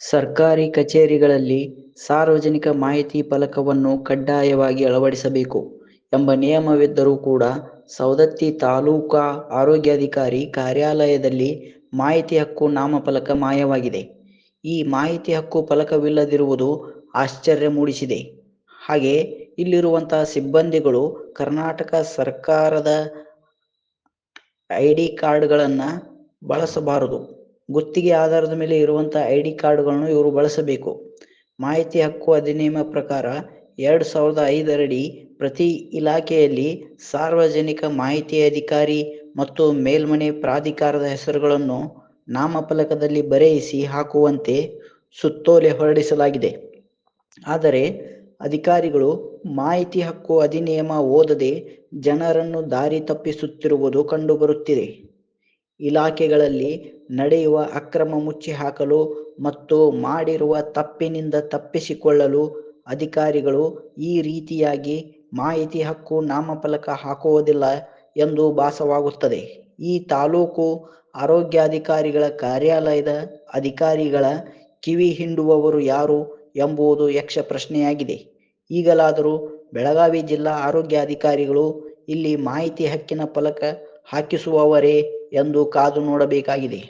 ಸರ್ಕಾರಿ ಕಚೇರಿಗಳಲ್ಲಿ ಸಾರ್ವಜನಿಕ ಮಾಹಿತಿ ಫಲಕವನ್ನು ಕಡ್ಡಾಯವಾಗಿ ಅಳವಡಿಸಬೇಕು ಎಂಬ ನಿಯಮವಿದ್ದರೂ ಕೂಡ ಸವದತ್ತಿ ತಾಲೂಕಾ ಆರೋಗ್ಯಾಧಿಕಾರಿ ಕಾರ್ಯಾಲಯದಲ್ಲಿ ಮಾಹಿತಿ ಹಕ್ಕು ನಾಮಫಲಕ ಮಾಯವಾಗಿದೆ. ಈ ಮಾಹಿತಿ ಹಕ್ಕು ಫಲಕವಿಲ್ಲದಿರುವುದು ಆಶ್ಚರ್ಯ ಮೂಡಿಸಿದೆ. ಹಾಗೆ ಇಲ್ಲಿರುವಂತಹ ಸಿಬ್ಬಂದಿಗಳು ಕರ್ನಾಟಕ ಸರ್ಕಾರದ ಐ.ಡಿ ಕಾರ್ಡ್ಗಳನ್ನು ಬಳಸಬಾರದು. ಗುತ್ತಿಗೆ ಆಧಾರದ ಮೇಲೆ ಇರುವಂಥ ಐ.ಡಿ ಕಾರ್ಡ್ಗಳನ್ನು ಇವರು ಬಳಸಬೇಕು. ಮಾಹಿತಿ ಹಕ್ಕು ಅಧಿನಿಯಮ ಪ್ರಕಾರ 2005 ಪ್ರತಿ ಇಲಾಖೆಯಲ್ಲಿ ಸಾರ್ವಜನಿಕ ಮಾಹಿತಿ ಅಧಿಕಾರಿ ಮತ್ತು ಮೇಲ್ಮನೆ ಪ್ರಾಧಿಕಾರದ ಹೆಸರುಗಳನ್ನು ನಾಮಫಲಕದಲ್ಲಿ ಬರೆಯಿಸಿ ಹಾಕುವಂತೆ ಸುತ್ತೋಲೆ ಹೊರಡಿಸಲಾಗಿದೆ. ಆದರೆ ಅಧಿಕಾರಿಗಳು ಮಾಹಿತಿ ಹಕ್ಕು ಅಧಿನಿಯಮ ಓದದೆ ಜನರನ್ನು ದಾರಿ ತಪ್ಪಿಸುತ್ತಿರುವುದು ಕಂಡುಬರುತ್ತಿದೆ. ಇಲಾಖೆಗಳಲ್ಲಿ ನಡೆಯುವ ಅಕ್ರಮ ಮುಚ್ಚಿ ಹಾಕಲು ಮತ್ತು ಮಾಡಿರುವ ತಪ್ಪಿನಿಂದ ತಪ್ಪಿಸಿಕೊಳ್ಳಲು ಅಧಿಕಾರಿಗಳು ಈ ರೀತಿಯಾಗಿ ಮಾಹಿತಿ ಹಕ್ಕು ನಾಮಫಲಕ ಹಾಕುವುದಿಲ್ಲ ಎಂದು ಭಾಸವಾಗುತ್ತದೆ. ಈ ತಾಲೂಕು ಆರೋಗ್ಯಾಧಿಕಾರಿಗಳ ಕಾರ್ಯಾಲಯದ ಅಧಿಕಾರಿಗಳ ಕಿವಿ ಹಿಂಡುವವರು ಯಾರು ಎಂಬುದು ಯಕ್ಷ ಪ್ರಶ್ನೆಯಾಗಿದೆ. ಈಗಲಾದರೂ ಬೆಳಗಾವಿ ಜಿಲ್ಲಾ ಆರೋಗ್ಯಾಧಿಕಾರಿಗಳು ಇಲ್ಲಿ ಮಾಹಿತಿ ಹಕ್ಕಿನ ಫಲಕ ಹಾಕಿಸುವವರೇ ಎಂದು ಕಾದು ನೋಡಬೇಕಾಗಿದೆ.